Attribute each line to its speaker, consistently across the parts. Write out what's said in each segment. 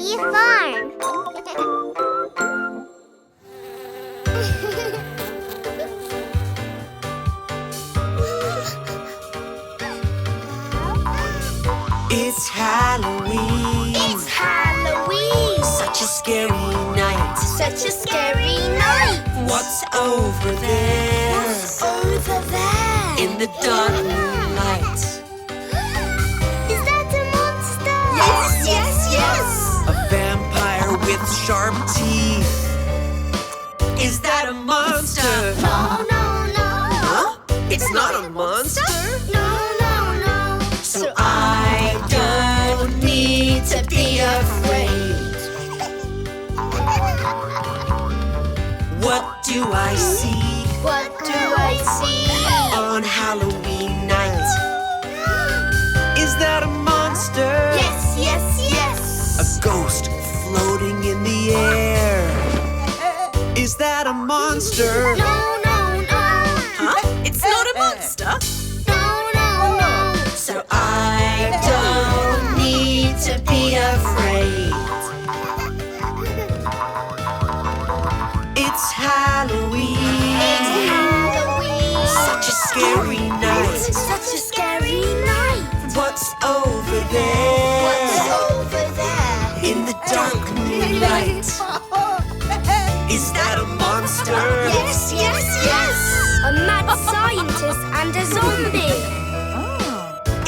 Speaker 1: City Farm.
Speaker 2: It's Halloween.
Speaker 1: It's Halloween.
Speaker 2: Such a scary night.
Speaker 1: Such a scary night.
Speaker 2: What's over there?
Speaker 1: What's over there?
Speaker 2: In the dark moonlight.
Speaker 1: Is that a monster?
Speaker 2: Yes,
Speaker 1: yes, yes.
Speaker 2: A vampire with sharp teeth. Is that a monster?
Speaker 1: No, no, no.
Speaker 2: Huh? It's not a monster?
Speaker 1: No, no, no.
Speaker 2: So I don't need to be afraid. What do I see
Speaker 1: What do I see?
Speaker 2: on Halloween night? Is that a monster?
Speaker 1: Yes, yes, yes.
Speaker 2: A ghost floating in the air. Is that a monster?
Speaker 1: No, no, no.
Speaker 2: Huh? It's not a monster?
Speaker 1: No, no, no.
Speaker 2: So I don't need to be afraid. It's Halloween.
Speaker 1: It's Halloween.
Speaker 2: Such a scary night.
Speaker 1: Such a scary night.
Speaker 2: What's over there?
Speaker 1: What's over there?
Speaker 2: In the dark moonlight. Is that a monster?
Speaker 1: Yes, yes, yes. A mad scientist and a zombie.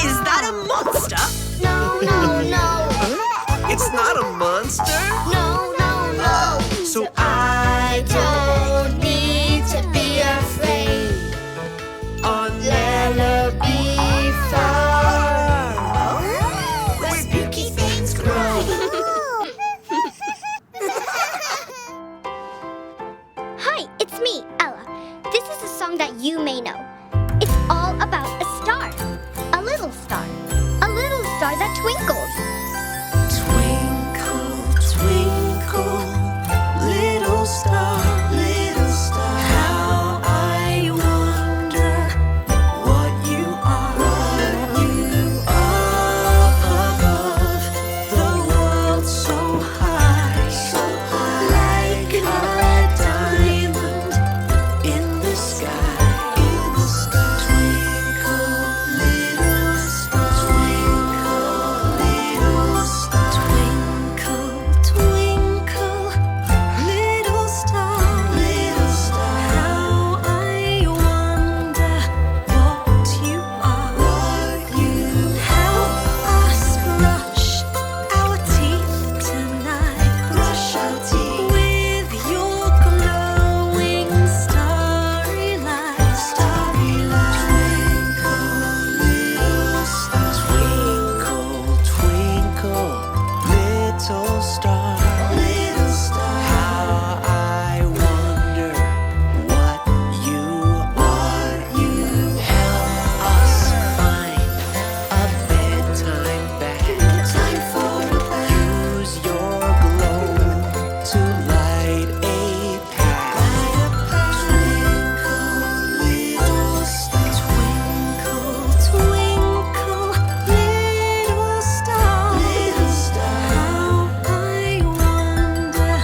Speaker 2: Is that a monster?
Speaker 1: No, no, no.
Speaker 2: It's not a monster?
Speaker 1: No, no, no.
Speaker 2: So I
Speaker 1: don't need to be afraid.
Speaker 2: on
Speaker 1: Lellobee Farm,
Speaker 2: where spooky things grow.
Speaker 1: Hi, it's me, Ella. This is a song that you may know. It's all about a star. A little star. A little star that twinkles.
Speaker 2: Twinkle, twinkle, little star, how I wonder what you are above the world so high, like a diamond in the sky. Twinkle, little star, twinkle, twinkle, little star, how I wonder what you are. You help us brush our teeth tonight. Brush our teeth with your glowing starry light. Twinkle, twinkle, little star, how I wonder what you are. You help us find a bedtime bag. Use your glow to light a path. Twinkle, little star, twinkle, little star, how I wonder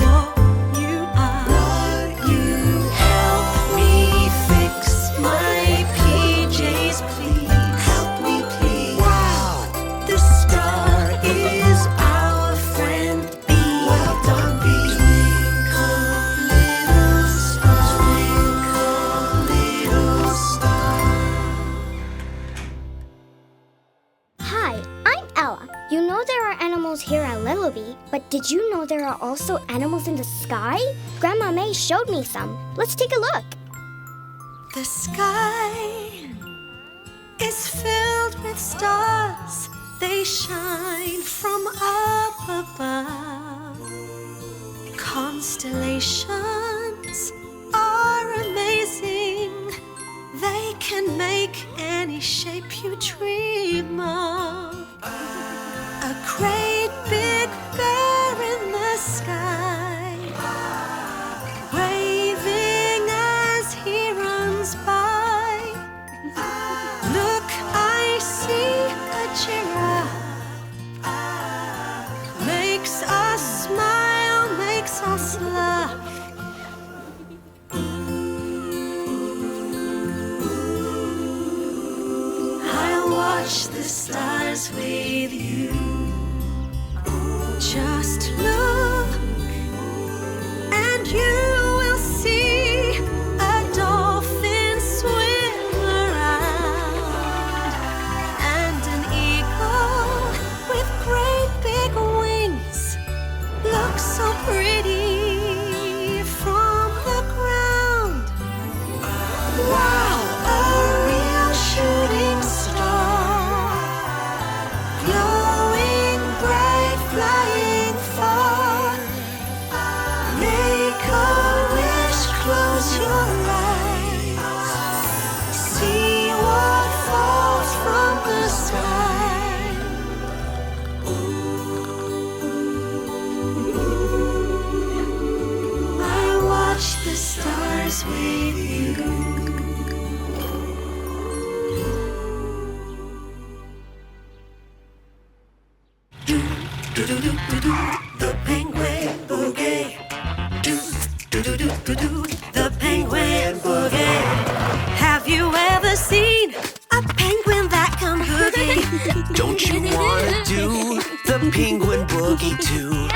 Speaker 2: what you are. You help me fix my PJs, please. Help me, please. Wow, the star is our friend bee. Well done, bee. Twinkle, little star.
Speaker 1: Hi, I'm Ella. You know there are animals here at Lellobee, but did you know there are also animals in the sky? Grandma May showed me some. Let's take a look.
Speaker 2: The sky is filled with stars. They shine from up above. Constellations are amazing. They can make any shape you dream of. A great big bear in the sky, waving as he runs by. Look, I see a giraffe, makes
Speaker 3: watch the stars with you. Just look and you will see a dolphin swim around and an eagle with great big wings looks so pretty from the ground. Wow, a real shooting star, glowing bright, flying far. Make a wish, close your eyes, see what falls from the sky. I watch the stars with you. The penguin boogie. The penguin boogie. Have you ever seen a penguin that can boogie?
Speaker 2: Don't you wanna do the penguin boogie too?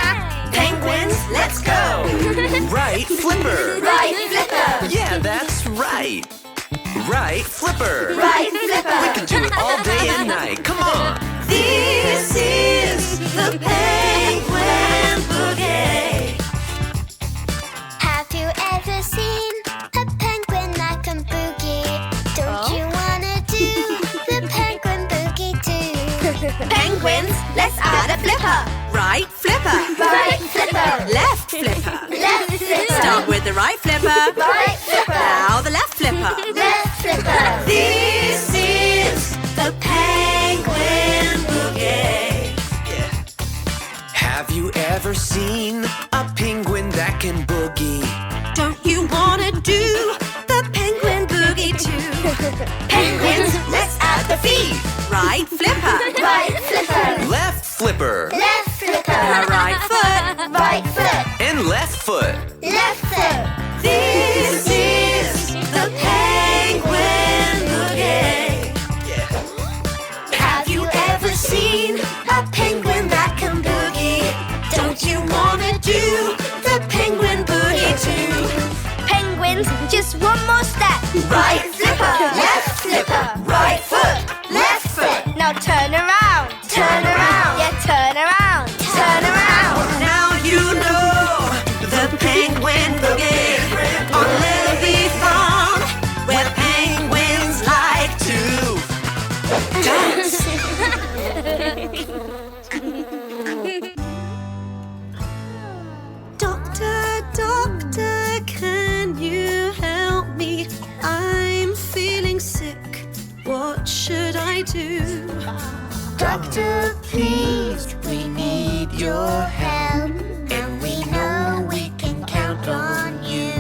Speaker 3: Penguins, let's go!
Speaker 2: Right flipper!
Speaker 3: Right flipper!
Speaker 2: Yeah, that's right! Right flipper!
Speaker 3: Right flipper!
Speaker 2: We can do it all day and night. Come on!
Speaker 3: This is the penguin boogie.
Speaker 1: Have you ever seen a penguin that can boogie? Don't you wanna do the penguin boogie too?
Speaker 3: Penguins, let's add a flipper. Right flipper.
Speaker 1: Right flipper.
Speaker 3: Left flipper.
Speaker 1: Left flipper.
Speaker 3: Start with the right flipper.
Speaker 1: Right flipper.
Speaker 3: Now the left flipper.
Speaker 1: Left flipper.
Speaker 3: This is the penguin boogie.
Speaker 2: Have you ever seen a penguin that can boogie?
Speaker 3: Don't you wanna do the penguin boogie too? Penguins, let's add the feet. Right flipper.
Speaker 1: Right flipper.
Speaker 2: Left flipper!
Speaker 1: Left flipper.
Speaker 3: Right foot.
Speaker 1: Right foot.
Speaker 2: And left foot!
Speaker 1: Left foot.
Speaker 3: This is the penguin boogie. Have you ever seen a penguin that can boogie? Don't you wanna do the penguin boogie too?
Speaker 1: Penguins, just one more step.
Speaker 3: Right flipper, left flipper, right foot, left foot.
Speaker 1: Now turn around.
Speaker 3: Turn around.
Speaker 1: Yeah, turn around.
Speaker 3: Turn around. Now you know the penguin boogie on Lellobee Farm, where penguins like to dance. Doctor, can you help me? I'm feeling sick. What should I do?
Speaker 1: Doctor, please, we need your help. And we know we can count on you.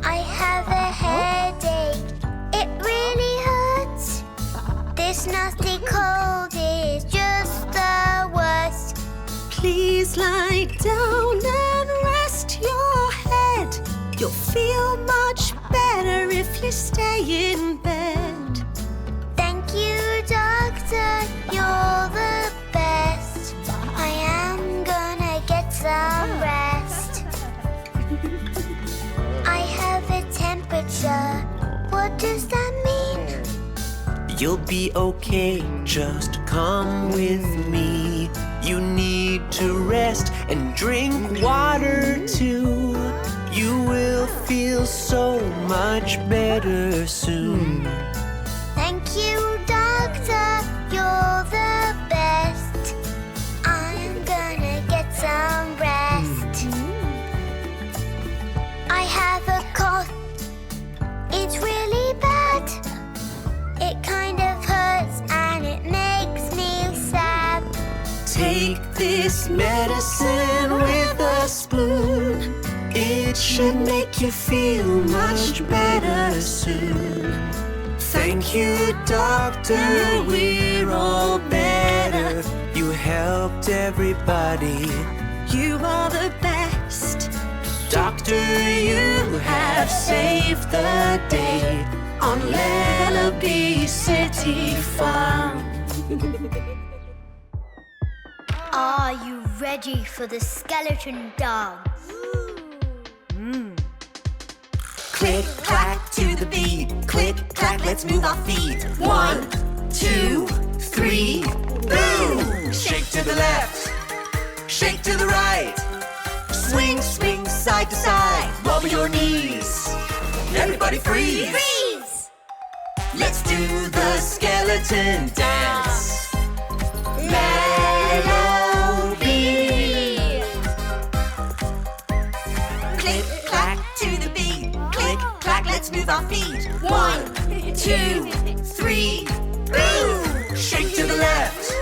Speaker 1: I have a headache. It really hurts. This nasty cold is just the worst.
Speaker 3: Please lie down and rest your head. You'll feel much better if you stay in bed.
Speaker 1: Thank you, Doctor. You're the best. I am gonna get some rest. I have a temperature. What does that mean?
Speaker 2: You'll be okay, just come with me. You need to rest and drink water too. You will feel so much better soon.
Speaker 1: Thank you, Doctor. You're the best. I'm gonna get some rest. I have a cough. It's really bad. It kind of hurts and it makes me sad.
Speaker 2: Take this medicine with a spoon. It should make you feel much better soon. Thank you, doctor, we're all better. You helped everybody.
Speaker 3: You are the best.
Speaker 2: Doctor, you have saved the day. On Lellobee
Speaker 3: Lellobee City Farm.
Speaker 1: Are you ready for the skeleton dance?
Speaker 2: Click, clack to the beat. Click, clack, let's move our feet. 1, 2, 3, boom! Shake to the left, shake to the right. Swing, swing, side to side. Wobble your knees. Everybody freeze!
Speaker 1: Freeze!
Speaker 2: Let's do the skeleton dance. Lellobee. Click, clack to the beat. Click, clack, let's move our feet. 1, 2, 3, boom! Shake to the left,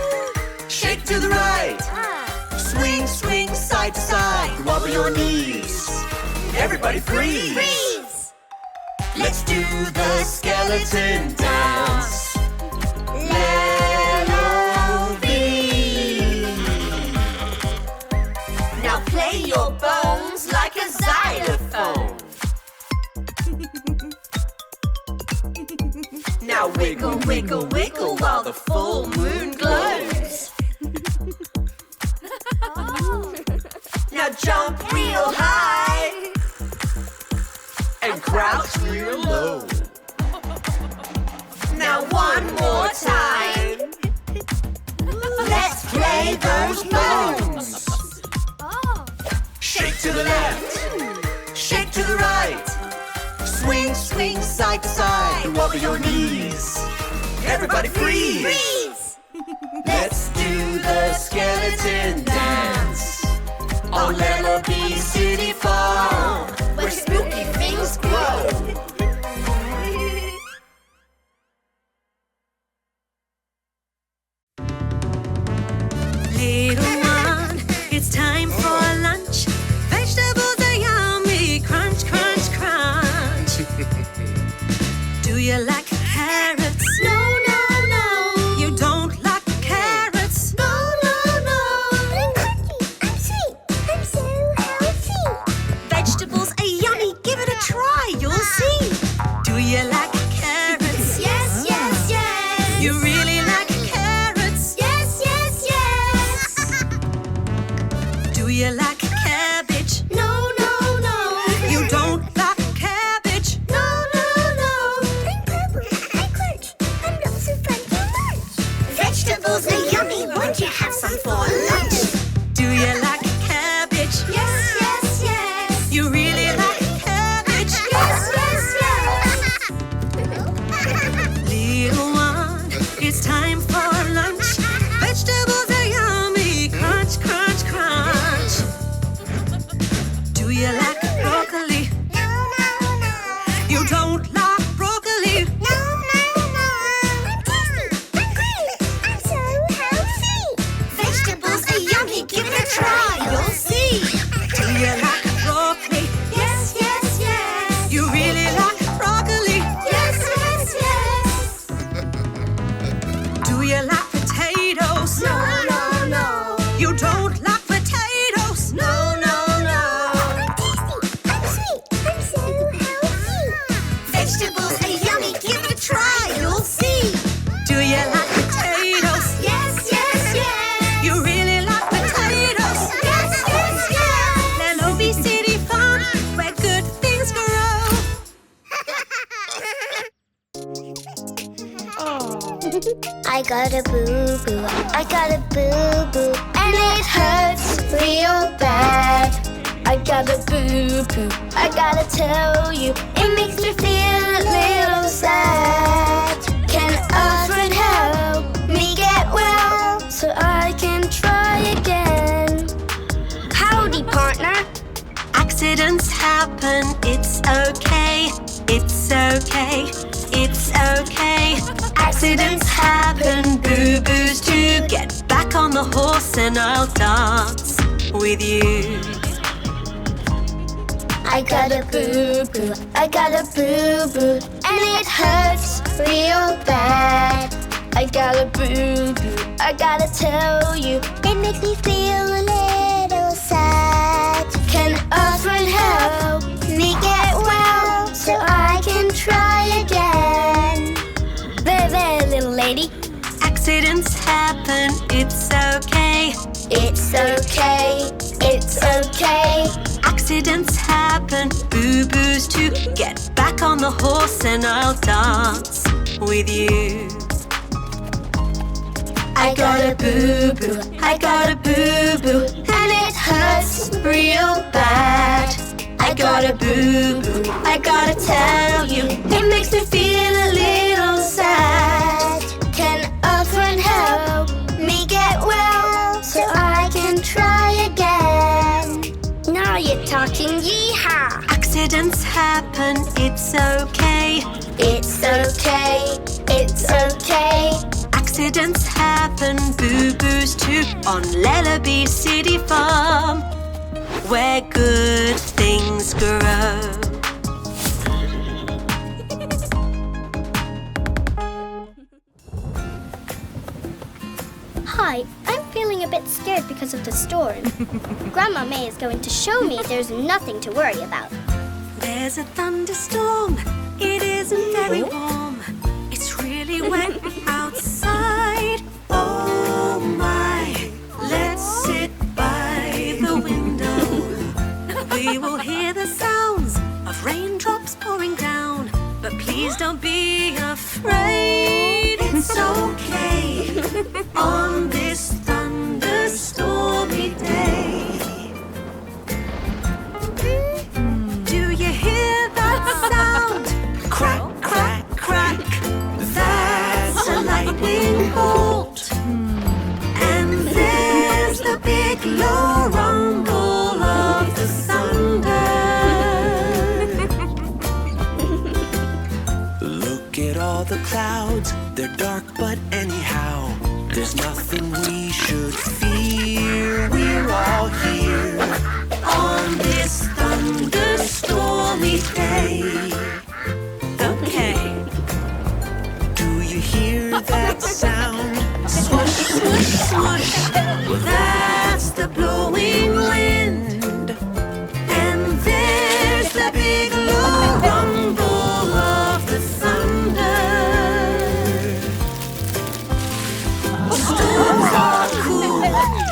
Speaker 2: shake to the right. Swing, swing, side to side. Wobble your knees. Everybody freeze!
Speaker 1: Freeze!
Speaker 2: Let's do the skeleton dance. Lellobee. Now play your bones like a xylophone. Now wiggle, wiggle, wiggle while the full moon glows. Now jump real high and crouch real low. Now one more time. Let's play those bones. Shake to the left, shake to the right. Swing, swing, side to side. Wobble your knees. Everybody freeze.
Speaker 1: Freeze!
Speaker 2: Let's do the skeleton dance on Lellobee City Farm, where spooky things grow.
Speaker 3: Little one, it's time for lunch. Vegetables are yummy, crunch, crunch, crunch. Do you like carrots? No, no, no. You don't like carrots? No, no, no.
Speaker 1: I'm crunchy, I'm sweet, I'm so healthy.
Speaker 3: Vegetables are yummy, give it a try, you'll see. Do you like carrots?
Speaker 1: Yes, yes, yes.
Speaker 3: You really like carrots?
Speaker 1: Yes, yes, yes.
Speaker 3: Do you like cabbage?
Speaker 1: No, no, no.
Speaker 3: You don't like cabbage?
Speaker 1: No, no, no. I'm purple, I crunch. I'm lots of fun to lunch.
Speaker 3: Vegetables are yummy, won't you have some for lunch? Do you like cabbage?
Speaker 1: Yes, yes, yes.
Speaker 3: You really like cabbage?
Speaker 1: Yes, yes,
Speaker 3: Little one, it's time for lunch. Vegetables are yummy, crunch, crunch, crunch. Do you like broccoli?
Speaker 1: No, no, no.
Speaker 3: You don't like broccoli?
Speaker 1: No, no, no. I'm tasty, I'm great, I'm so healthy.
Speaker 3: Vegetables are yummy, give it a try, you'll see. Do you like broccoli?
Speaker 1: Yes, yes, yes.
Speaker 3: You really like broccoli?
Speaker 1: Yes, yes, yes.
Speaker 3: Do you like potatoes?
Speaker 1: No, no, no.
Speaker 3: You don't like potatoes?
Speaker 1: No, no, no. I'm tasty, I'm sweet, I'm so healthy.
Speaker 3: Vegetables are yummy, give it a try, you'll see. Do you like potatoes?
Speaker 1: Yes, yes, yes.
Speaker 3: You really like potatoes?
Speaker 1: Yes, yes, yes.
Speaker 3: Lellobee City Farm, where good things grow.
Speaker 1: I got a boo-boo, I got a boo-boo, and it hurts real bad. I got a boo-boo, I gotta tell you, it makes me feel a little sad. Can a friend help me get well, so I can try again? Howdy, partner.
Speaker 3: Accidents happen, it's okay. It's okay, it's okay. Accidents happen, boo-boos too. Get back on the horse and I'll dance with you.
Speaker 1: I got a boo-boo, I got a boo-boo, and it hurts real bad. I got a boo-boo, I gotta tell you, it makes me feel a little sad. Can a friend help me get well, so I can try again? lady.
Speaker 3: Accidents happen, it's okay.
Speaker 1: It's okay, it's okay.
Speaker 3: Accidents happen, boo-boos too. Get back on the horse and I'll dance with you.
Speaker 1: I got a boo-boo, I got a boo-boo, and it hurts real bad. I got a boo-boo, I gotta tell you, it makes me feel a little sad. Can a friend help me get well so I can try again? Now you're talking, yeehaw!
Speaker 3: Accidents happen, it's okay.
Speaker 1: It's okay, it's okay.
Speaker 3: Accidents happen, boo-boos too. On Lellobee City Farm, where good things grow.
Speaker 1: Hi, I'm feeling a bit scared because of the storm. Grandma May is going to show me there's nothing to worry about.
Speaker 3: There's a thunderstorm, it isn't very warm. It's really wet outside. Oh my, let's sit by the window. We will hear the sounds of raindrops pouring down. But please don't be afraid, it's okay on this thunderstormy day. Do you hear that sound? Crack, crack, crack. That's a lightning bolt. And there's the big low rumble of the thunder.
Speaker 2: Look at all the clouds, they're dark but anyhow. There's nothing we should fear, we're all here on this thunderstormy day.
Speaker 3: Okay.
Speaker 2: Do you hear that sound? Swoosh, swoosh, swoosh.
Speaker 3: Well, that's the blowing wind. And there's the big low rumble of the thunder. Storms are cool,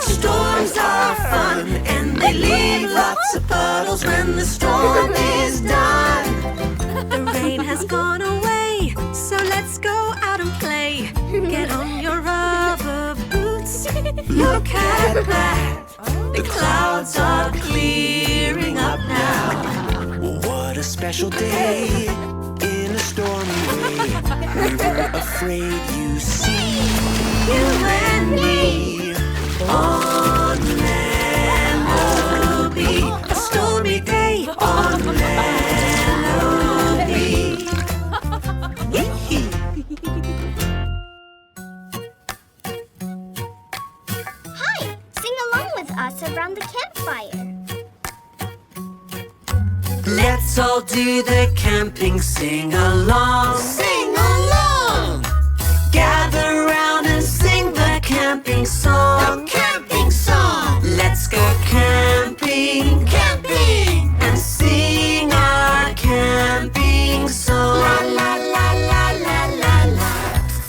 Speaker 3: storms are fun, and they leave lots of puddles when the storm is done. The rain has gone away, so let's go out and play. Get on your rubber boots, look at that. The clouds are clearing up now.
Speaker 2: What a special day in a stormy way. We were afraid, you see,
Speaker 3: You and me
Speaker 2: on
Speaker 3: Lellobee, a stormy day on Lellobee.
Speaker 1: Hi, sing along with us around the campfire.
Speaker 3: Let's all do the camping sing-along.
Speaker 2: Sing along!
Speaker 3: Gather round and sing the camping song.
Speaker 2: The camping song!
Speaker 3: Let's go camping,
Speaker 2: Camping!
Speaker 3: and sing our camping song.
Speaker 2: La la la la la la la.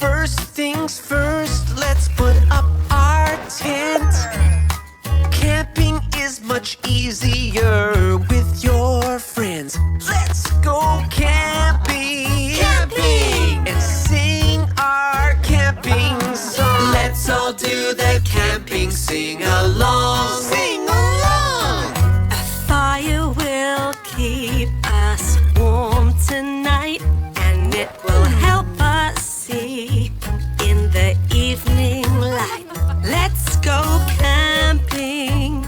Speaker 2: First things first, let's put up our tent. Camping is much easier with your friends. Let's go camping!
Speaker 3: Camping!
Speaker 2: And sing our camping song.
Speaker 3: Let's all do the camping sing-along.
Speaker 2: Sing along!
Speaker 3: A fire will keep us warm tonight, and it will help us see in the evening light. Let's go camping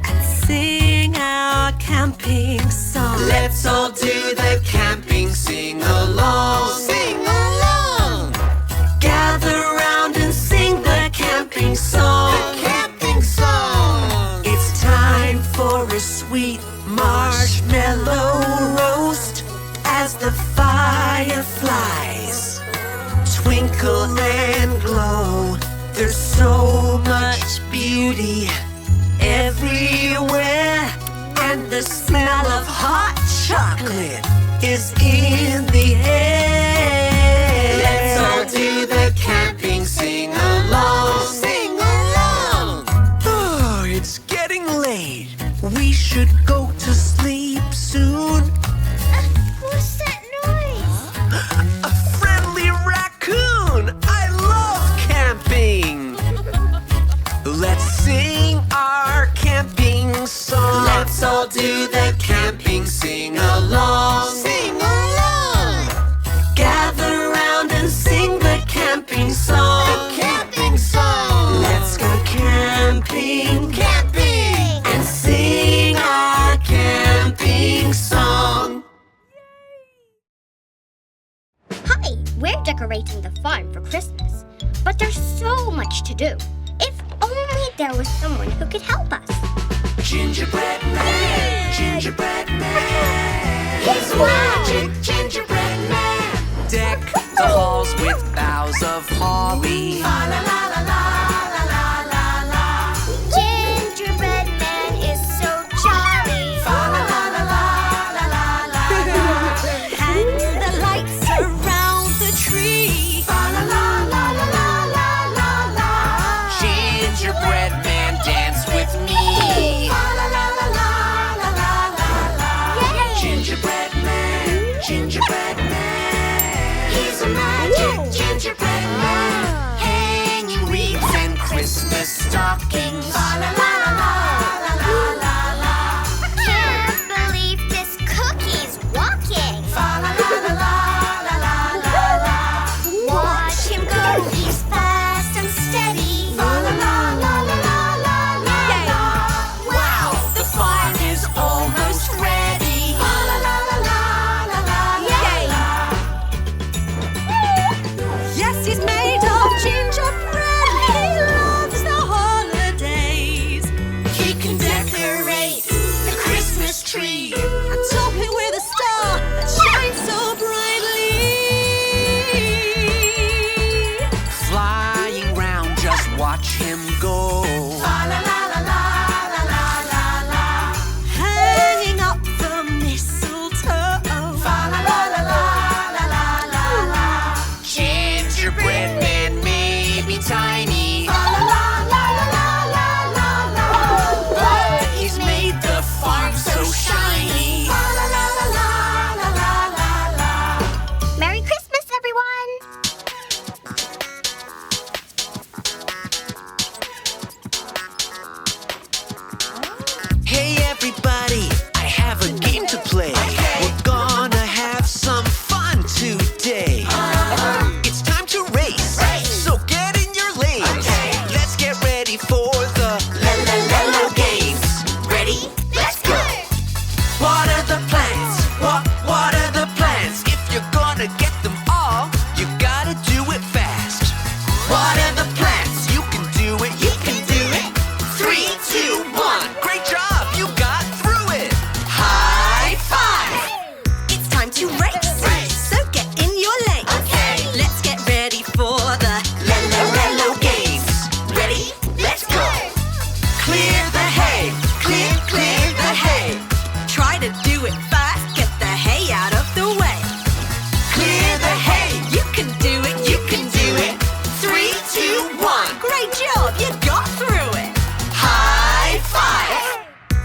Speaker 3: and sing our camping song. Let's all do the camping sing-along.
Speaker 2: Sing along!
Speaker 3: Gather round and sing the camping song.
Speaker 2: The camping song!
Speaker 3: It's time for a sweet marshmallow roast as the fireflies twinkle and glow. There's so much beauty everywhere, and the smell of hot chocolate is in the air. Let's all do the
Speaker 1: decorating the farm for Christmas, but there's so much to do. If only there was someone who could help us.
Speaker 2: Gingerbread man, gingerbread man.
Speaker 1: He's magic
Speaker 2: gingerbread man. Deck the halls with boughs of holly.
Speaker 1: La la la la la la la la la. Gingerbread man is so jolly.
Speaker 2: La la la la la la la la.
Speaker 3: Hang the lights around the tree.
Speaker 2: La la la la la la la la. Gingerbread man, dance with me. La la la la la la la la. Gingerbread man, gingerbread man.
Speaker 1: He's a magic
Speaker 2: Gingerbread man, hanging wreaths and Christmas stockings. La la la la la la la la.
Speaker 1: Can't believe this cookie's walking.
Speaker 2: La la la la la la la la.
Speaker 1: Watch him go, he's fast and steady.
Speaker 2: La la la la la la la la. Wow, the farm is almost ready. La la la la la la la la.
Speaker 3: Yes, he's made of gingerbread. He loves the holidays.
Speaker 2: He can decorate the Christmas tree.
Speaker 3: And top it with a star that shines so brightly.
Speaker 2: Flying round, just watch him go. La la la la la la la la la.
Speaker 3: Hanging up the mistletoe.
Speaker 2: La la la la la la la la la. Gingerbread man may be tiny. La la la la la la la la. But he's made the farm so shiny. La la la la la la la la la.
Speaker 1: Merry Christmas, everyone!
Speaker 2: Hey everybody, I have a game to play. We're gonna have some fun today. It's time to race, so get in your lanes. Let's get ready for the L-L-Lellogames. Ready? Let's go! What are the plans? What are the plans? If you're gonna get them all, you gotta do it fast. What are the plans? You can do it, you can do it. 3, 2, 1. Great job, you got through it. High five!
Speaker 3: It's time to race. So get in your lane. Let's get ready for the
Speaker 2: L-L-Lellogames. Ready? Let's go! Clear the hay, clear the hay.
Speaker 3: Try to do it fast. Get the hay out of the way.
Speaker 2: Clear the hay,
Speaker 3: You can do it. You can do it.
Speaker 2: 3, 2, 1.
Speaker 3: Great job. You got through it.
Speaker 2: High five!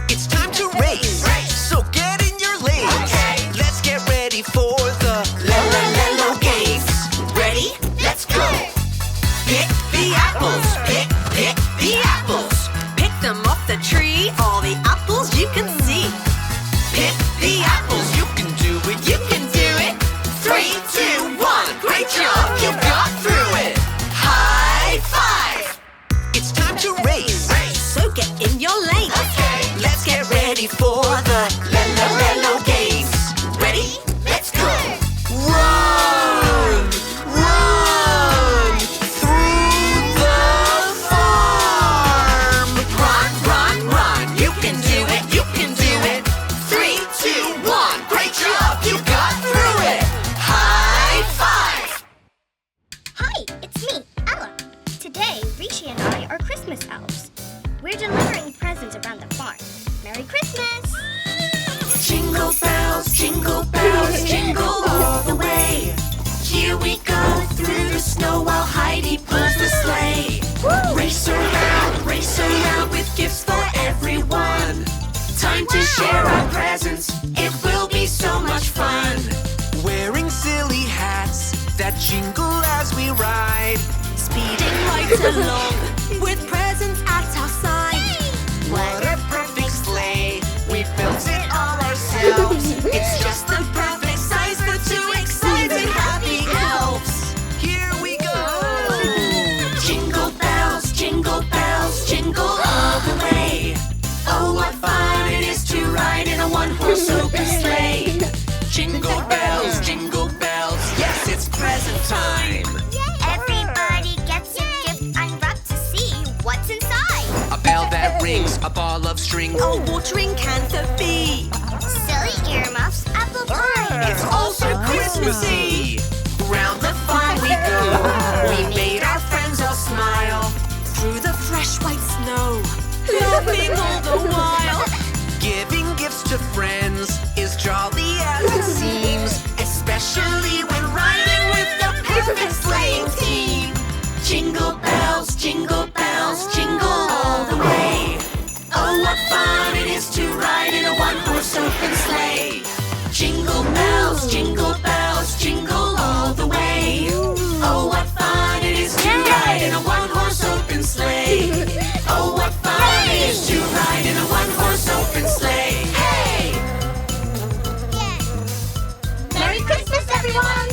Speaker 2: It's time to race, so get in your lanes. Let's get ready for the L-L-Lellogames. Ready? Let's go! Pick the apples, pick the apples.
Speaker 3: Pick them off the tree. All the apples you can see.
Speaker 2: Pick the apples, you can do it, you can do it. 3, 2, 1. Great job, you got through it. High five! It's time to race,
Speaker 3: So get in your lane.
Speaker 2: let's get ready for the L-L-Lellogames. Ready? Let's go! Run! Run! Through the farm! Run, run, run! You can do it, you can do it! 3, 2, 1! Great job, you got through it! High five!
Speaker 1: Hi, it's me, Ella. Today, Rishi and I are Christmas elves. We're delivering presents around the farm. Merry Christmas!
Speaker 2: Jingle bells, jingle all the way. Here we go through the snow while Heidi pulls the sleigh. Race around with gifts for everyone. Time to share our presents, it will be so much fun. Wearing silly hats that jingle as we ride.
Speaker 3: Speeding right along with presents at our side.
Speaker 2: What a perfect sleigh, we built it all ourselves. It's just the perfect size for 2 excited happy elves. Here we go! Jingle bells, jingle all the way. Oh, what fun it is to ride in a one-horse open sleigh. Jingle bells, yes, it's present time. a ball of string.
Speaker 3: Oh, watering can for bee.
Speaker 1: Silly earmuffs, apple pie.
Speaker 2: It's also Christmassy. Round the farm we go. We made our friends all smile.
Speaker 3: Through the fresh white snow, laughing all the while.
Speaker 2: Giving gifts to friends is jolly as it seems, especially when riding with the perfect sleighing team. Jingle bells, jingle all the way. Oh, what fun it is to ride in a one-horse open sleigh. Jingle bells, jingle all the way. Oh, what fun it is to ride in a one-horse open sleigh. Oh, what fun it is to ride in a one-horse open sleigh. Hey!
Speaker 1: Merry Christmas, everyone!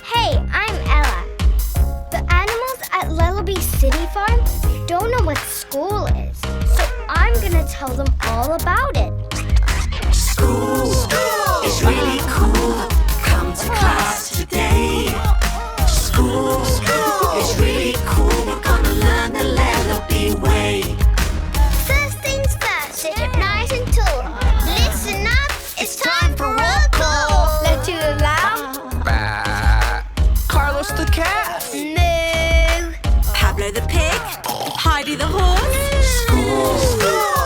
Speaker 1: Hey, I'm Ella. The animals at Lellobee City Farm don't know what school is, so I'm gonna tell them all about it.
Speaker 2: School is really cool. Come to class today. School is really cool. We're gonna learn the Lellobee way.
Speaker 1: First things first, sit up nice and tall. Listen up, it's time for roll call. Let's do it loud.
Speaker 2: Bah. Carlos the cat.
Speaker 1: Moo.
Speaker 3: Pablo the pig, Heidi the horse.
Speaker 2: School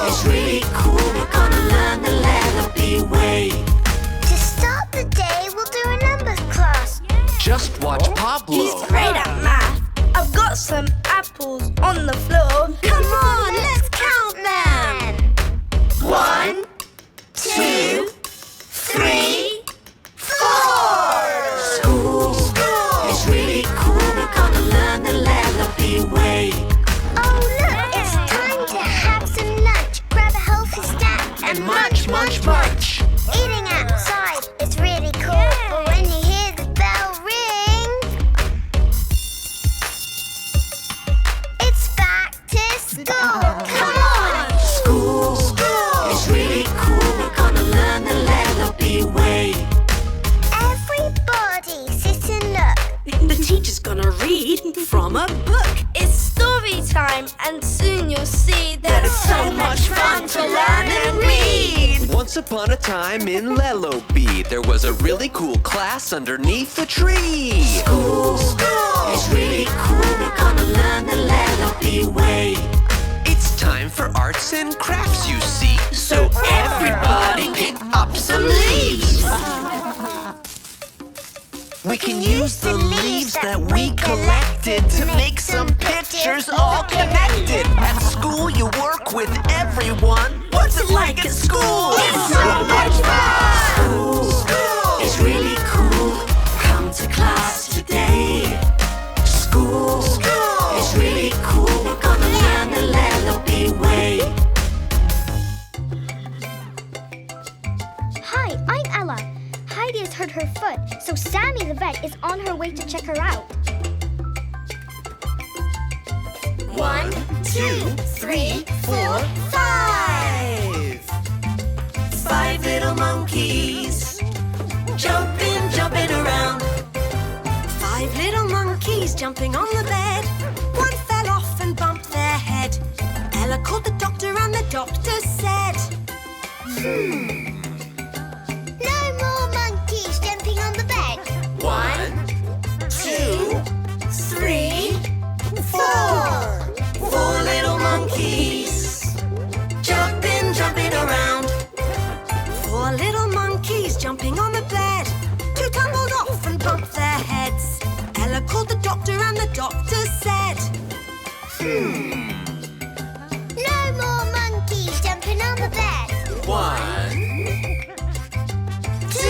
Speaker 2: is really cool. We're gonna learn the Lellobee way.
Speaker 1: To start the day, we'll do a numbers class.
Speaker 2: Just watch Pablo.
Speaker 4: He's great at math. I've got some apples on the floor.
Speaker 3: Come on, let's count them.
Speaker 2: 1, 2, 3, 4. School is really cool. We're gonna learn the Lellobee way.
Speaker 1: Oh, look, it's time to have some lunch. Grab a healthy snack
Speaker 2: And munch, munch, munch.
Speaker 1: Eating outside is really cool, but when you hear the bell ring, it's back to school. Come on!
Speaker 2: School is really cool. We're gonna learn the Lellobee way.
Speaker 1: Everybody sit and look.
Speaker 3: The teacher's gonna read from a book.
Speaker 4: It's story time, and soon you'll see that it's
Speaker 3: So much fun to learn and read.
Speaker 2: Once upon a time in Lellobee, there was a really cool class underneath the tree. School is really cool. We're gonna learn the Lellobee way. It's time for arts and crafts, you see. So everybody pick up some leaves. We can use the leaves that we collected to make some pictures all connected. At school, you work with everyone. What's it like at school? It's so much fun! School is really cool. Come to class today. School is really cool. We're gonna learn the Lellobee way.
Speaker 1: Hi, I'm Ella. Heidi has hurt her foot, so Sammy the vet is on her way to check her out.
Speaker 2: 1, 2, 3, 4, 5. 5 little monkeys jumping around.
Speaker 3: 5 little monkeys jumping on the bed. One fell off and bumped their head. Ella called the doctor and the doctor said,
Speaker 1: No more monkeys jumping on the bed.
Speaker 2: 1, 2, 3, 4. 4 little monkeys jumping around.
Speaker 3: 4 little monkeys jumping on the bed. 2 tumbled off and bumped their heads. Ella called the doctor and the doctor said,
Speaker 1: No more monkeys jumping on the bed.
Speaker 2: 1, 2.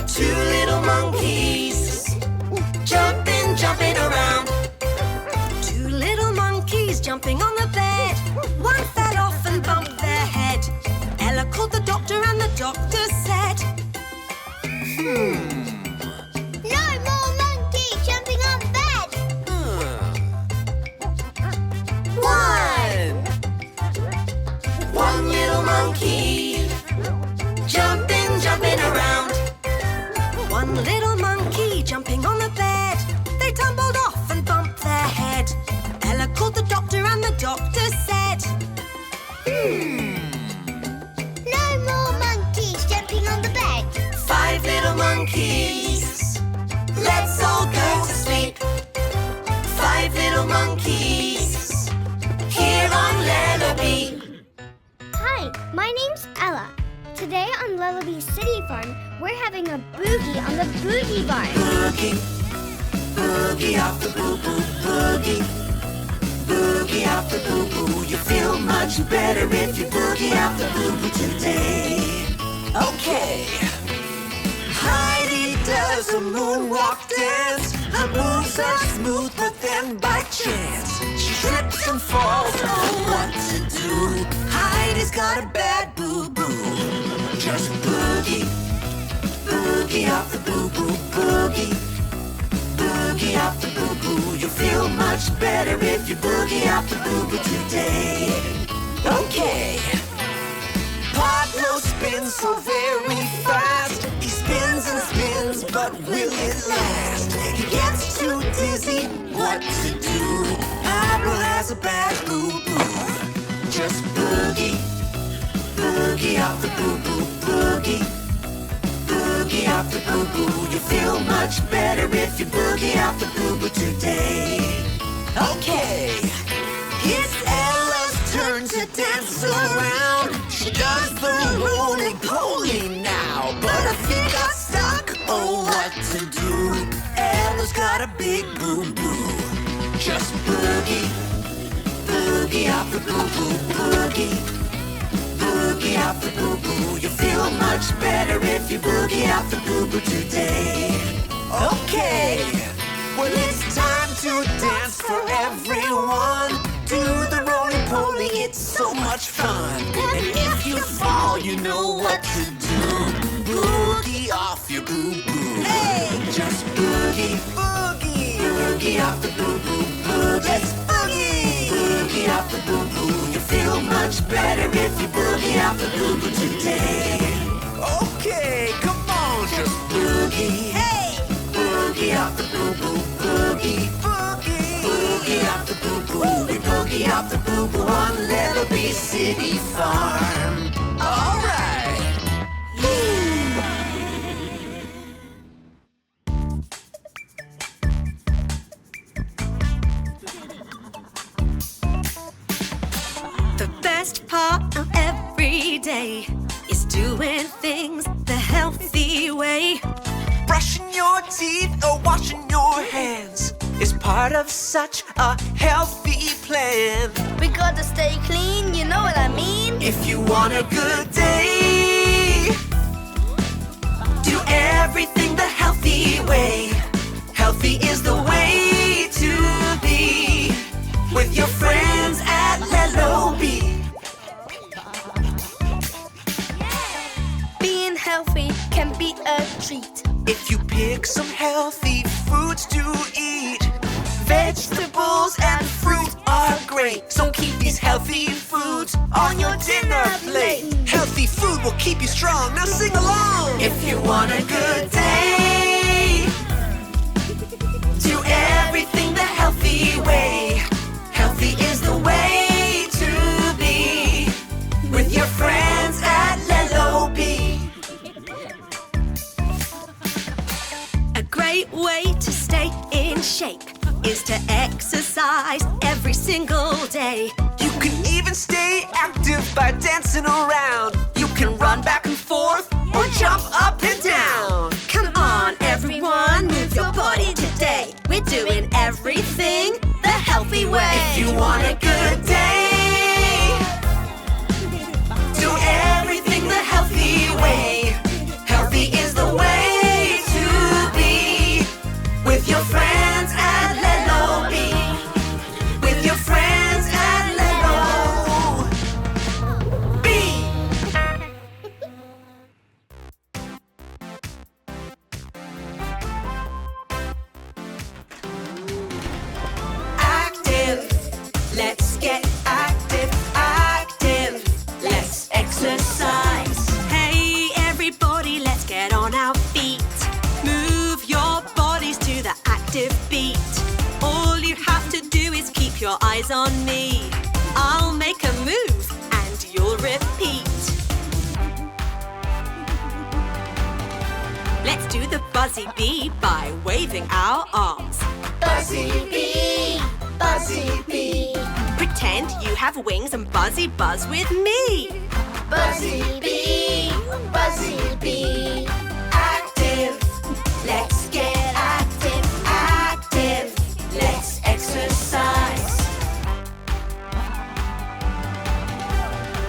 Speaker 2: 2 little monkeys jumping around.
Speaker 3: 2 little monkeys jumping on the bed. One fell off and bumped their head. Ella called the doctor and the doctor said,
Speaker 1: No more monkeys jumping on the bed.
Speaker 2: 1 little monkey jumping around.
Speaker 3: 1 little monkey jumping on the
Speaker 2: peace. Let's all go to sleep. 5 little monkeys here on Lellobee.
Speaker 1: Hi, my name's Ella. Today on Lellobee City Farm, we're having a boogie on the boogie barn.
Speaker 2: Boogie, boogie off the boo-boo, boogie. Boogie off the boo-boo. You feel much better if you boogie off the boo-boo today. Okay. Heidi does a moonwalk dance. Her moves are smooth, but then by chance she trips and falls. Oh, what to do? Heidi's got a bad boo-boo. Just boogie, boogie off the boo-boo, boogie. Boogie off the boo-boo. You feel much better if you boogie off the boo-boo today. Okay. Pablo spins so very fast. He spins and spins, but will it last? He gets too dizzy, what to do? Pablo has a bad boo-boo. Just boogie, boogie off the boo-boo, boogie. Boogie off the boo-boo. You feel much better if you boogie off the boo-boo today. Okay. It's Ella's turn to dance around. She does the roly-poly now, but her feet got stuck. Oh, what to do? Ella's got a big boo-boo. Just boogie, boogie off the boo-boo, boogie. Boogie off the boo-boo. You feel much better if you boogie off the boo-boo today. Okay. Well, it's time to dance for everyone. Do the roly-poly, it's so much fun. And if you fall, you know what to do. Boogie off your boo-boo. Hey! Just boogie, boogie. Boogie off the boo-boo, boogie. Let's boogie. Boogie off the boo-boo. You feel much better if you boogie off the boo-boo today. Okay, come on, just boogie. Hey! Boogie off the boo-boo, boogie. Boogie. Boogie off the boo-boo. We boogie off the boo-boo on Lellobee City Farm. All right.
Speaker 3: The best part of every day is doing things the healthy way.
Speaker 2: Brushing your teeth or washing your hands is part of such a healthy plan.
Speaker 4: We gotta stay clean, you know what I mean?
Speaker 2: If you want a good day, do everything the healthy way. Healthy is the way to be with your friends at Lellobee.
Speaker 4: Being healthy can be a treat.
Speaker 2: If you pick some healthy fruits to eat, vegetables and fruit are great. So keep these healthy foods on your dinner plate. Healthy food will keep you strong. Now sing along. If you want a good day, do everything the healthy way. Healthy is the way to be with your friends at Lellobee.
Speaker 3: A great way to stay in shape is to exercise every single day.
Speaker 2: You can even stay active by dancing around. You can run back and forth or jump up and down.
Speaker 3: Come on, everyone, move your body today. We're doing everything the healthy way.
Speaker 2: If you want a good day, do everything the healthy way. Healthy is the way to be with your friends at Lellobee. With your friends at Lellobee. Active, let's get active, active. Let's exercise.
Speaker 3: Hey, everybody, let's get on our feet. Move your bodies to the active beat. All you have to do is keep your eyes on me. I'll make a move and you'll repeat. Let's do the Buzzy bee by waving our arms.
Speaker 1: Buzzy bee, buzzy bee.
Speaker 3: Pretend you have wings and buzzy buzz with me.
Speaker 1: Buzzy bee, buzzy bee. Active, let's get active, active. Let's exercise.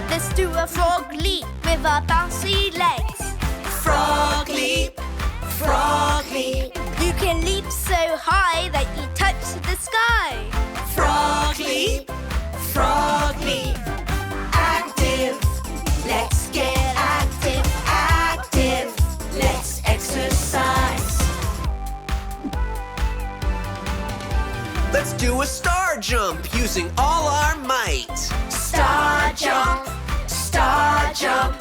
Speaker 4: Let's do a frog leap with our bouncy legs.
Speaker 1: Frog leap, frog leap.
Speaker 4: You can leap so high that you touch the sky.
Speaker 1: Frog leap, frog leap. Active, let's get active, active. Let's exercise.
Speaker 2: Let's do a star jump using all our might.
Speaker 1: Star jump, star jump.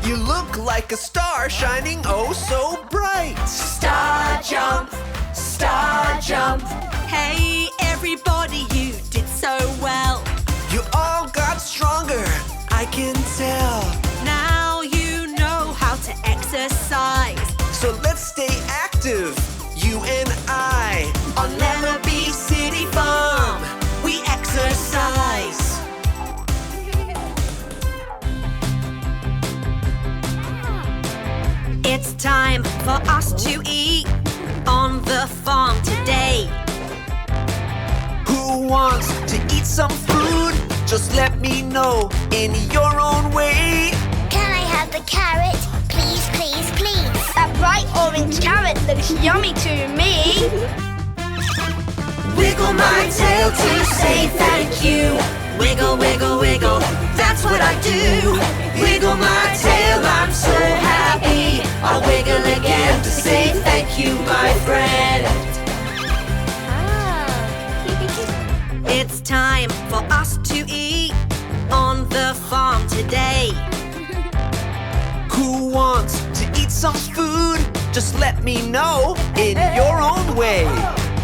Speaker 2: You look like a star shining oh so bright.
Speaker 1: Star jump, star jump.
Speaker 3: Hey, everybody, you did so well.
Speaker 2: You all got stronger, I can tell.
Speaker 3: Now you know how to exercise.
Speaker 2: So let's stay active, you and I.
Speaker 3: On Lellobee City Farm, we exercise. It's time for us to eat on the farm today.
Speaker 2: Who wants to eat some food? Just let me know in your own way.
Speaker 1: Can I have the carrot? Please, please, please.
Speaker 4: That bright orange carrot looks yummy to me.
Speaker 3: Wiggle my tail to say thank you. Wiggle, wiggle, wiggle, that's what I do. Wiggle my tail, I'm so happy. I'll wiggle again to say thank you, my friend. It's time for us to eat on the farm today.
Speaker 2: Who wants to eat some food? Just let me know in your own way.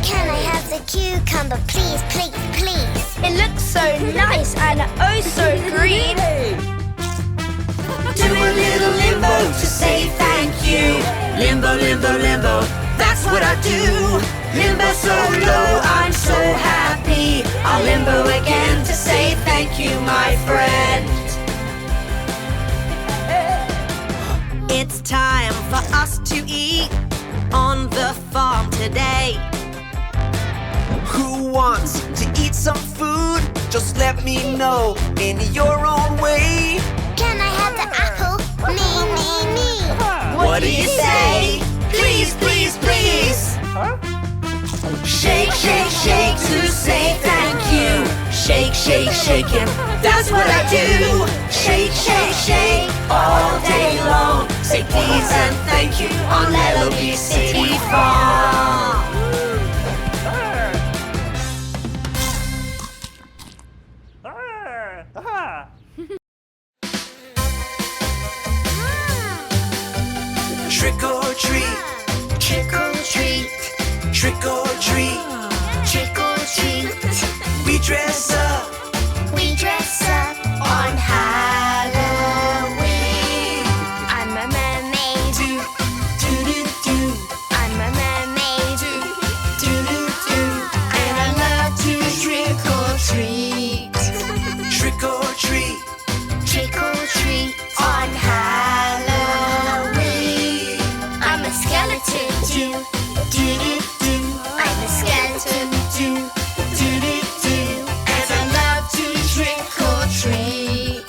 Speaker 1: Can I have the cucumber? Please, please, please.
Speaker 4: It looks so nice and oh so green.
Speaker 3: Do a little limbo to say thank you. Limbo, limbo, limbo, that's what I do. Limbo so low, I'm so happy. I'll limbo again to say thank you, my friend. It's time for us to eat on the farm today.
Speaker 2: Who wants to eat some food? Just let me know in your own way.
Speaker 1: Can I have the apple? Me, me, me.
Speaker 2: What do you say?
Speaker 3: Please, please, please. Shake, shake, shake to say thank you. Shake, shake, shake him, that's what I do. Shake, shake, shake all day long. Say please and thank you on Lellobee City Farm.
Speaker 2: Trick or treat,
Speaker 1: Trick or treat,
Speaker 2: trick or treat.
Speaker 1: trick or treat.
Speaker 2: We dress up.
Speaker 1: We dress up on Halloween. I'm a mermaid.
Speaker 2: Do, do, do, do.
Speaker 1: I'm a mermaid.
Speaker 2: Do, do, do.
Speaker 1: And I love to trick or treat.
Speaker 2: Trick or treat.
Speaker 1: Trick or treat on Halloween. I'm a skeleton. Do, do, do, do. I'm a skeleton. Do, do, do, do. And I love to trick or treat.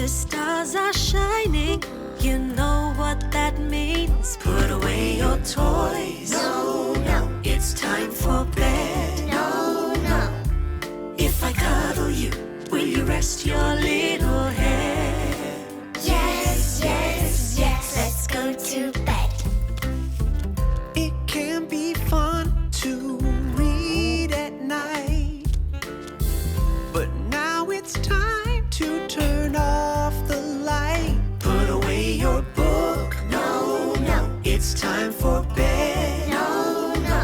Speaker 3: The stars are shining, you know what that means. Put away your toys.
Speaker 1: No, no,
Speaker 3: It's time for bed.
Speaker 1: no, no.
Speaker 3: If I cuddle you, will you rest your little head?
Speaker 1: Yes, yes, yes. Let's go to bed.
Speaker 2: It can be fun to read at night, but now it's time to turn off the light. Put away your book.
Speaker 1: No, no,
Speaker 2: It's time for bed.
Speaker 1: no, no.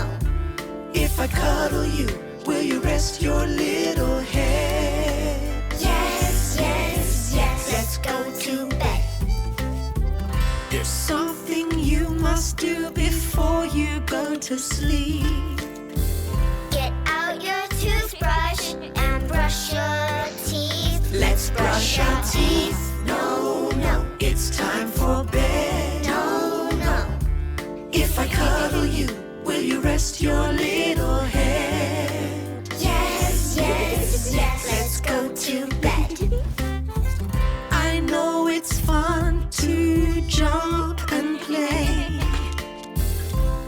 Speaker 2: If I cuddle you, will you rest your little head?
Speaker 1: Yes, yes, yes. Let's go to bed.
Speaker 3: There's something you must do before you go to sleep.
Speaker 1: Get out your toothbrush and brush your teeth.
Speaker 2: Let's brush our teeth.
Speaker 1: No, no,
Speaker 2: It's time for bed.
Speaker 1: no, no.
Speaker 2: If I cuddle you, will you rest your little head?
Speaker 1: Yes, yes, yes. Let's go to bed.
Speaker 3: I know it's fun to jump and play,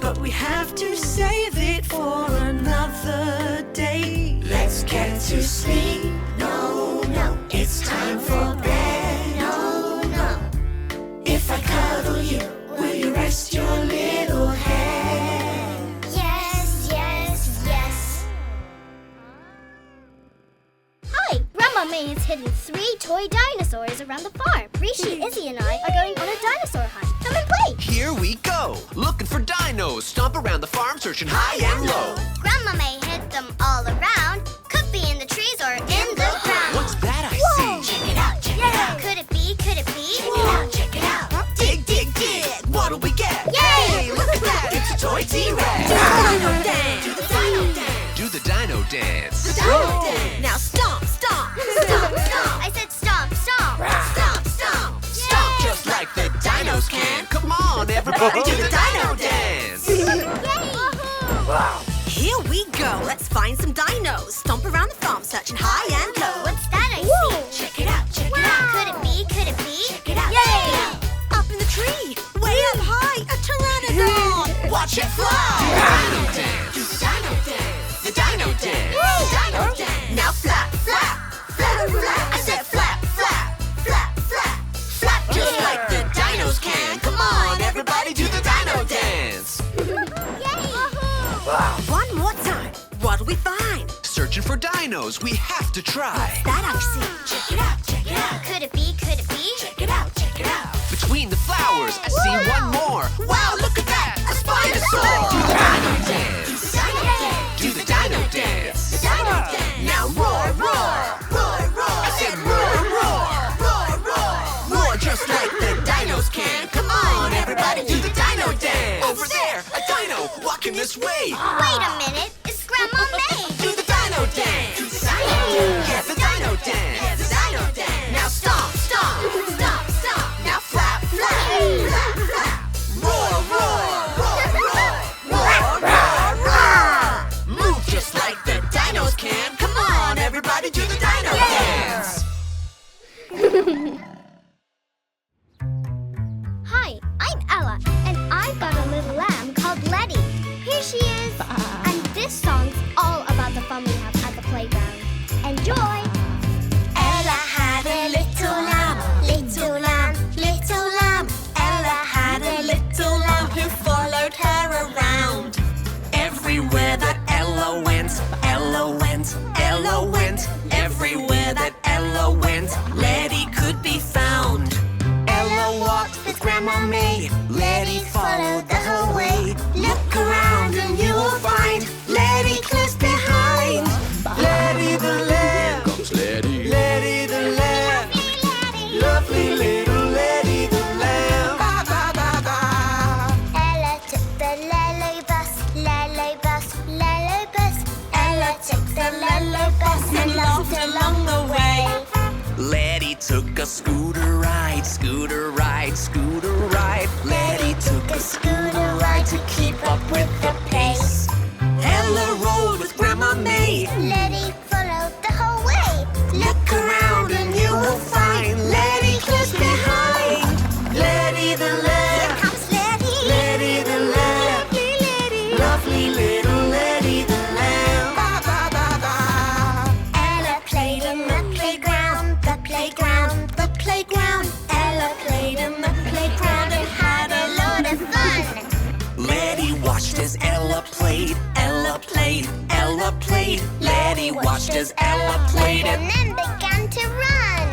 Speaker 3: but we have to save it for another day.
Speaker 2: Let's get to sleep.
Speaker 1: No, no.
Speaker 2: It's time for bed.
Speaker 1: No, no.
Speaker 2: If I cuddle you, will you rest your little head?
Speaker 1: Yes, yes, yes. Hi, Grandma May has hidden 3 toy dinosaurs around the farm. Rishi, Izzy, and I are going on a dinosaur hunt. Come and play.
Speaker 2: Here we go, looking for dinos. Stomp around the farm, searching high and low.
Speaker 1: Grandma May hid them all around. Could be in the trees or in the ground.
Speaker 2: What's that I
Speaker 1: Whoa.
Speaker 2: see?
Speaker 1: Check it out, check it out. Could it be, could it be? Check it out, check it out.
Speaker 2: Dig, dig, dig. What'll we get?
Speaker 1: Yay!
Speaker 2: Hey, look at that. It's a toy T-Rex.
Speaker 3: Dino dance.
Speaker 1: Do the dino dance.
Speaker 2: Do the dino dance.
Speaker 1: The dino dance.
Speaker 3: Now stomp, stomp.
Speaker 1: Stomp, stomp. I said stomp, stomp. Stomp, stomp.
Speaker 2: Stomp just like the dinos can. Come on, everybody, do the dino dance.
Speaker 3: Here we go. Let's find some dinos. Stomp around the farm, searching high and low.
Speaker 1: What's that I see? Check it out, check it out. Could it be, could it be? Check it out, check it out.
Speaker 3: Up in the tree, way up high, a pteranodon.
Speaker 2: Watch it fly. Dino dance.
Speaker 1: Do the dino dance.
Speaker 2: The dino dance.
Speaker 1: Dino dance.
Speaker 2: Now flap, flap, flap, flap. I said flap, flap, flap, flap, flap, just like the dinos can. Come on, everybody, do the dino dance.
Speaker 3: One more time. What'll we find?
Speaker 2: Searching for dinos, we have to try.
Speaker 3: That I see.
Speaker 1: Check it out, check it out. Could it be, could it be? Check it out, check it out.
Speaker 2: Between the flowers, I see one more. Wow, look at that, a spinosaur. Do the dino dance. Do the dino dance.
Speaker 1: The dino dance.
Speaker 2: Now roar, roar, roar, roar. I said roar, roar, roar, roar. Roar just like the dinos can. Come on, everybody, do the dino dance. Over there, a dino walking this way.
Speaker 1: Wait a minute, it's Grandma May.
Speaker 2: Do the dino dance.
Speaker 1: Do the dino dance.
Speaker 2: Yes, the dino dance.
Speaker 1: The dino dance.
Speaker 2: Now stomp, stomp,
Speaker 1: Stomp, stomp.
Speaker 2: now flap, flap, flap, flap. Roar, roar, roar, roar, roar, roar, roar. Move just like the dinos can. Come on, everybody, do the dino dance.
Speaker 1: Hi, I'm Ella, and I've got a little lamb called Letty. Here she is. And this song's all about the fun we have at the playground. Enjoy! Ella had a little lamb, little lamb, little lamb. Ella had a little lamb who followed her around.
Speaker 2: Everywhere that Ella went, Ella went, Ella went. Everywhere that Ella went, Letty could be found. Ella walked with Grandma May. Letty followed the whole way. Look around and you will find Letty close behind. Letty the lamb. Here comes Letty. Letty the lamb. Lovely little Letty the lamb. Ba ba ba ba.
Speaker 1: Ella took the Lello bus, Lello bus, Lello bus. Ella took the Lello bus and laughed along the way.
Speaker 2: Letty took a scooter ride, scooter ride, scooter ride. Letty took a scooter ride to keep up with the pace. Ella rode with Grandma May.
Speaker 1: Letty followed the whole way.
Speaker 2: Look around and you will find Letty
Speaker 3: playground. Ella played in the playground and had a lot of fun.
Speaker 2: Letty watched as Ella played. Ella played, Ella played. Letty watched as Ella played
Speaker 1: And then began to run.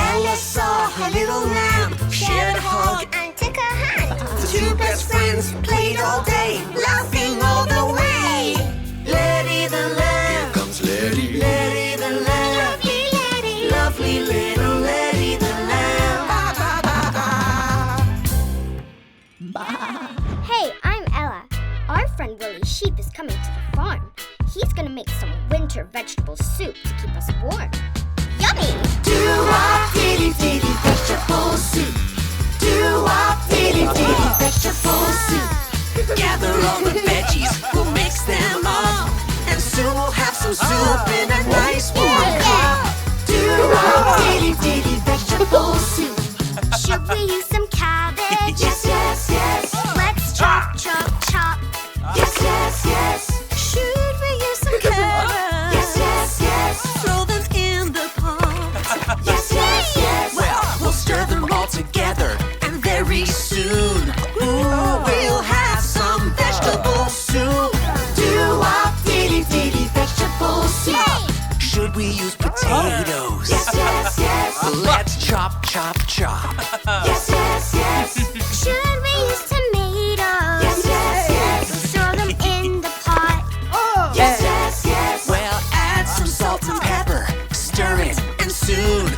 Speaker 2: Ella saw her little lamb, shared a hug.
Speaker 1: And took her hand.
Speaker 2: The two best friends played all day, laughing all the way. Letty the lamb. Here comes Letty. Letty the lamb.
Speaker 1: Lovely Letty.
Speaker 2: Lovely little Letty the lamb. Ba, ba, ba, ba.
Speaker 1: Hey, I'm Ella. Our friend Willie Sheep is coming to the farm. He's gonna make some winter vegetable soup to keep us warm. Yummy!
Speaker 2: Do-wop, diddy-diddy, vegetable soup. Do-wop, diddy-diddy, vegetable soup. Gather all the veggies, we'll mix them up, and soon we'll have some soup in a nice warm cup. Do-wop, diddy-diddy, vegetable soup.
Speaker 1: Should we use some cabbage?
Speaker 2: Yes, yes, yes.
Speaker 1: Let's chop, chop, chop.
Speaker 2: Yes, yes, yes.
Speaker 3: Should we use some carrots?
Speaker 2: Yes, yes, yes.
Speaker 3: Throw them in the pot.
Speaker 2: Yes, yes, yes. Well, we'll stir them all together, and very soon, we'll have some vegetable soup. Do-wop, diddy-diddy, vegetable soup. Should we use potatoes? Yes, yes, yes. Let's chop, chop, chop. Yes, yes, yes.
Speaker 1: Should we use tomatoes?
Speaker 2: Yes, yes, yes.
Speaker 1: Throw them in the pot.
Speaker 2: Yes, yes, yes. Well, add some salt and pepper, stir it, and soon,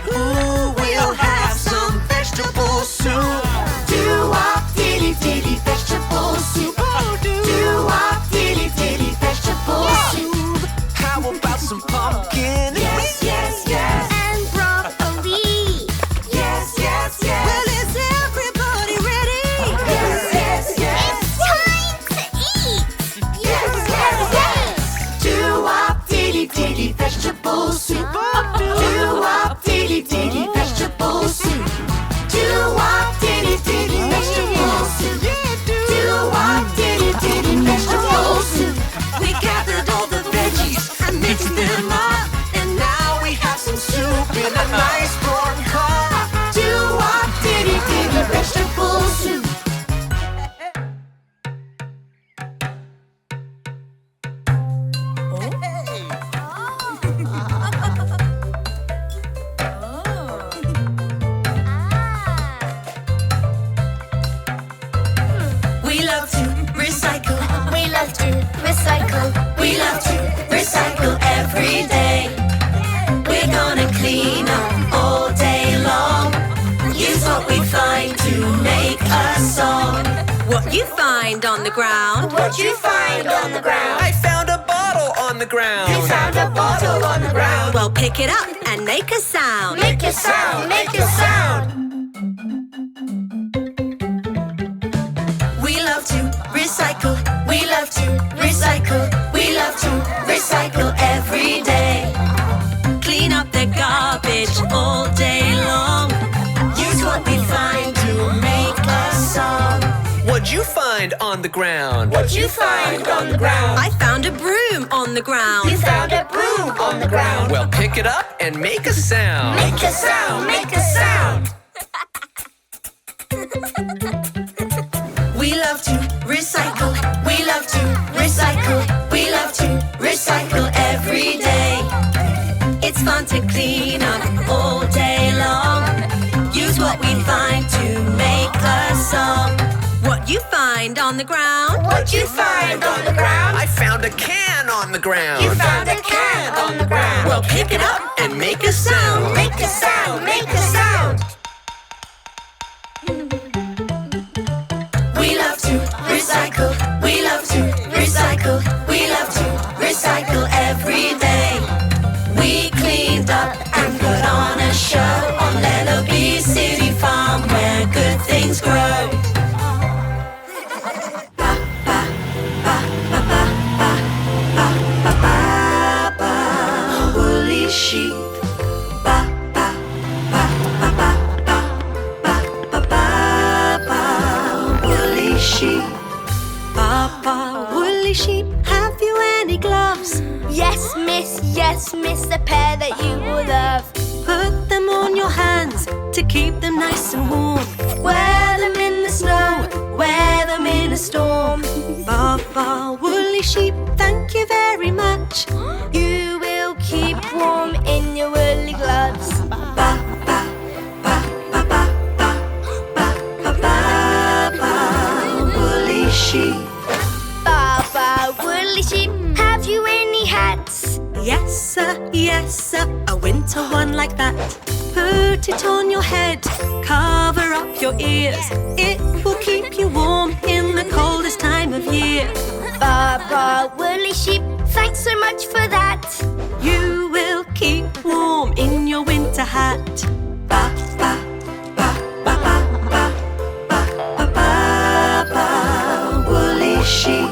Speaker 2: we'll have some vegetable soup. Do-wop, diddy-diddy, vegetable soup. Do-wop, diddy-diddy, vegetable soup. How about some pumpkin? Yes, yes, yes.
Speaker 1: And broccoli.
Speaker 2: Yes, yes, yes.
Speaker 3: Well, is everybody ready?
Speaker 2: Yes, yes, yes.
Speaker 1: It's time to eat.
Speaker 2: Yes, yes, yes. Do-wop, diddy-diddy, vegetable soup. Do-wop, diddy-diddy, vegetable soup. Do-wop, diddy-diddy, vegetable soup. Do-wop, diddy-diddy, vegetable soup. We gathered all the veggies and mixed them up, and now we have some soup in a nice warm cup. Do-wop, diddy-diddy, vegetable soup.
Speaker 3: We love to recycle.
Speaker 1: We love to recycle.
Speaker 3: We love to recycle every day. We're gonna clean up all day long. Use what we find to make a song. What you find on the ground?
Speaker 1: What'd you find on the ground?
Speaker 2: I found a bottle on the ground.
Speaker 1: You found a bottle on the ground.
Speaker 3: Well, pick it up and make a sound.
Speaker 1: Make a sound, make a sound.
Speaker 3: We love to recycle. We love to recycle. We love to recycle every day. Clean up the garbage all day long. Use what we find to make a song.
Speaker 2: What'd you find on the ground?
Speaker 1: What'd you find on the ground?
Speaker 3: I found a broom on the ground.
Speaker 1: You found a broom on the ground.
Speaker 2: Well, pick it up and make a sound.
Speaker 1: Make a sound, make a sound.
Speaker 3: We love to recycle. We love to recycle. We love to recycle every day. It's fun to clean up all day long. Use what we find to make a song. What you find on the ground?
Speaker 1: What'd you find on the ground?
Speaker 2: I found a can on the ground.
Speaker 1: You found a can on the ground.
Speaker 2: Well, pick it up and make a sound.
Speaker 1: Make a sound, make a sound.
Speaker 3: We love to recycle. We love to recycle. We love to recycle every day. We cleaned up and put on a show on Lellobee City Farm where good things grow. Ba, ba, ba, ba, ba, ba, ba, ba, ba, ba, woolly sheep. Ba, ba, ba, ba, ba, ba, ba, ba, ba, ba, woolly sheep. Ba, ba, woolly sheep, have you any gloves?
Speaker 4: Yes, miss, a pair that you will love.
Speaker 3: Put them on your hands to keep them nice and warm. Wear them in the snow, wear them in a storm. Baa Baa woolly sheep, thank you very much.
Speaker 4: You will keep warm in your woolly gloves.
Speaker 3: Baa Baa Baa Baa Baa Baa Baa Baa Baa Baa woolly sheep.
Speaker 4: Baa Baa woolly sheep, have you any hats?
Speaker 3: Yes sir, a winter one like that. Put it on your head, cover up your ears. It will keep you warm in the coldest time of year.
Speaker 4: Baa Baa woolly sheep, thanks so much for that.
Speaker 3: You will keep warm in your winter hat. Baa Baa Baa Baa Baa Baa Baa Baa Baa Baa woolly sheep.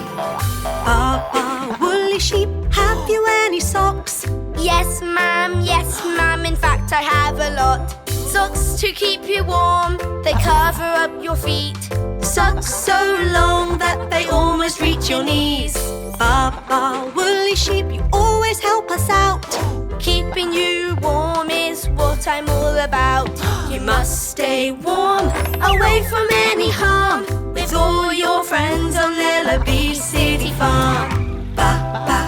Speaker 3: Baa Baa woolly sheep, have you any socks?
Speaker 4: Yes, ma'am, in fact I have a lot. Socks to keep you warm, they cover up your feet.
Speaker 3: Socks so long that they almost reach your knees. Baa Baa woolly sheep, you always help us out.
Speaker 4: Keeping you warm is what I'm all about.
Speaker 3: You must stay warm, away from any harm, with all your friends on Lellobee City Farm. Baa Baa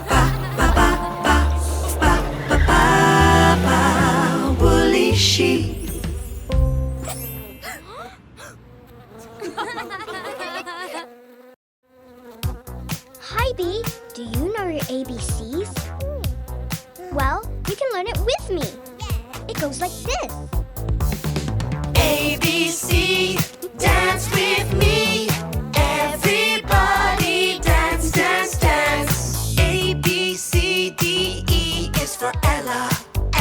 Speaker 3: Baa Baa Baa Baa Baa Baa Baa Baa woolly sheep.
Speaker 1: Hi, Bee. Do you know your ABCs? Well, you can learn it with me. It goes like this.
Speaker 3: A, B, C, dance with me. Everybody dance, dance, dance. A, B, C, D, E is for Ella.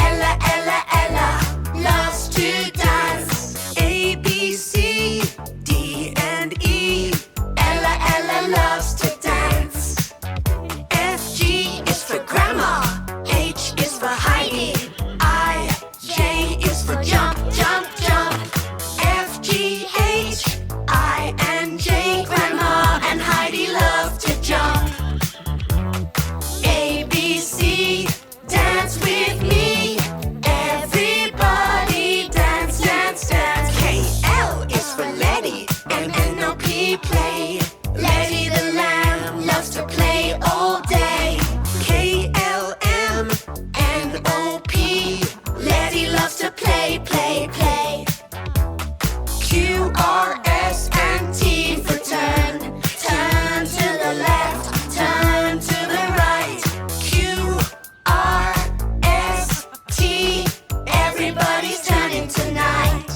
Speaker 3: Ella, Ella, Ella loves to dance. A, B, C, D, and E. Ella, Ella loves to dance. F, G is for Grandma. H is for Heidi. I, J is for jump, jump, jump. F, G, H, I, and J. Grandma and Heidi love to jump. A, B, C, dance with me. Everybody dance, dance, dance. K, L is for Letty and N-O-P play. Letty the lamb loves to play all day. K, L, M, N-O-P. Letty loves to play, play, play. Q, R, S, and T for turn. Turn to the left, turn to the right. Q, R, S, T. Everybody's turning tonight.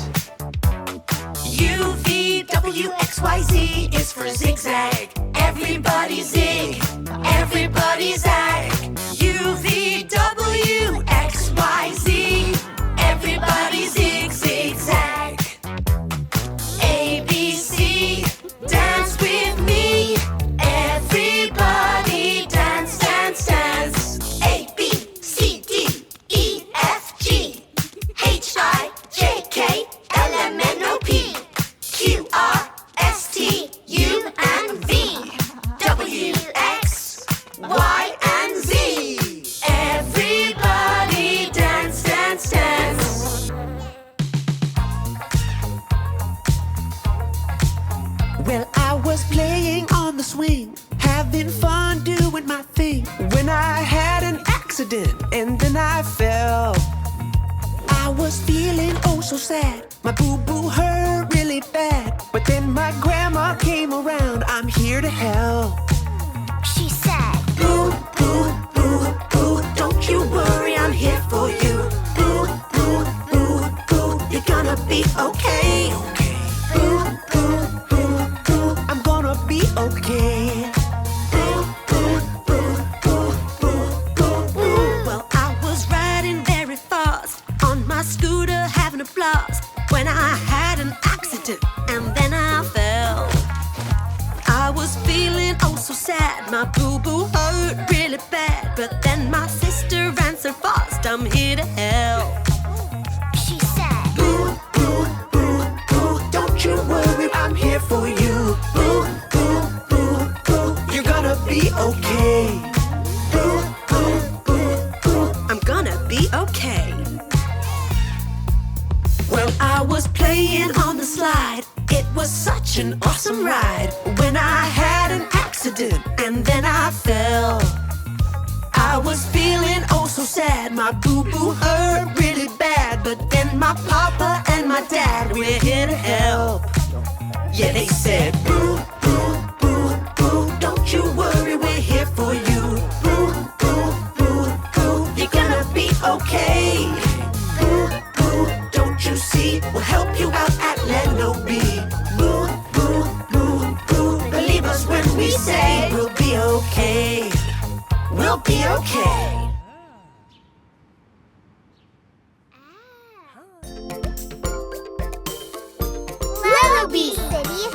Speaker 3: U, V, W, X, Y, Z is for zigzag. Everybody zig, everybody zag. U, V, W, X, Y, Z. Everybody zig, zig, zag. A, B, C, dance with me. Everybody dance, dance, dance. A, B, C, D, E, F, G, H, I, J, K, L, M, N, O, P, Q, R, S, T, U, and V, W, X, Y, and Z. Everybody dance, dance, dance.
Speaker 2: Well, I was playing on the swing, having fun doing my thing, when I had an accident and then I fell. I was feeling oh so sad, my boo-boo hurt really bad, but then my grandma came around, I'm here to help.
Speaker 1: She said,
Speaker 3: Boo, boo, boo, boo, don't you worry, I'm here for you. Boo, boo, boo, boo, you're gonna be okay. Boo, boo, boo, boo,
Speaker 2: I'm gonna be okay.
Speaker 3: boo, boo, boo, boo, boo, boo, boo. Well, I was riding very fast on my scooter, having a blast, when I had an accident and then I fell. I was feeling oh so sad, my boo-boo hurt really bad, but then my sister ran so fast, I'm here to help.
Speaker 1: she said,
Speaker 3: Boo, boo, boo, boo, don't you worry, I'm here for you. Boo, boo, boo, boo,
Speaker 2: You're gonna be okay.
Speaker 3: boo, boo, boo, boo, I'm gonna be okay. Well, I was playing on the slide. It was such an awesome ride when I had an accident and then I fell. I was feeling oh so sad. My boo-boo hurt really bad. But then my papa and my dad, we're here to help. Yeah, they said, boo, boo, boo, boo, don't you worry, we're here for you. Boo, boo, boo, boo, you're gonna be okay. Boo, boo, don't you see, we'll help you out at Lellobee. Boo, boo, boo, boo, believe us when we say we'll be okay. We'll be okay.
Speaker 1: Lellobee City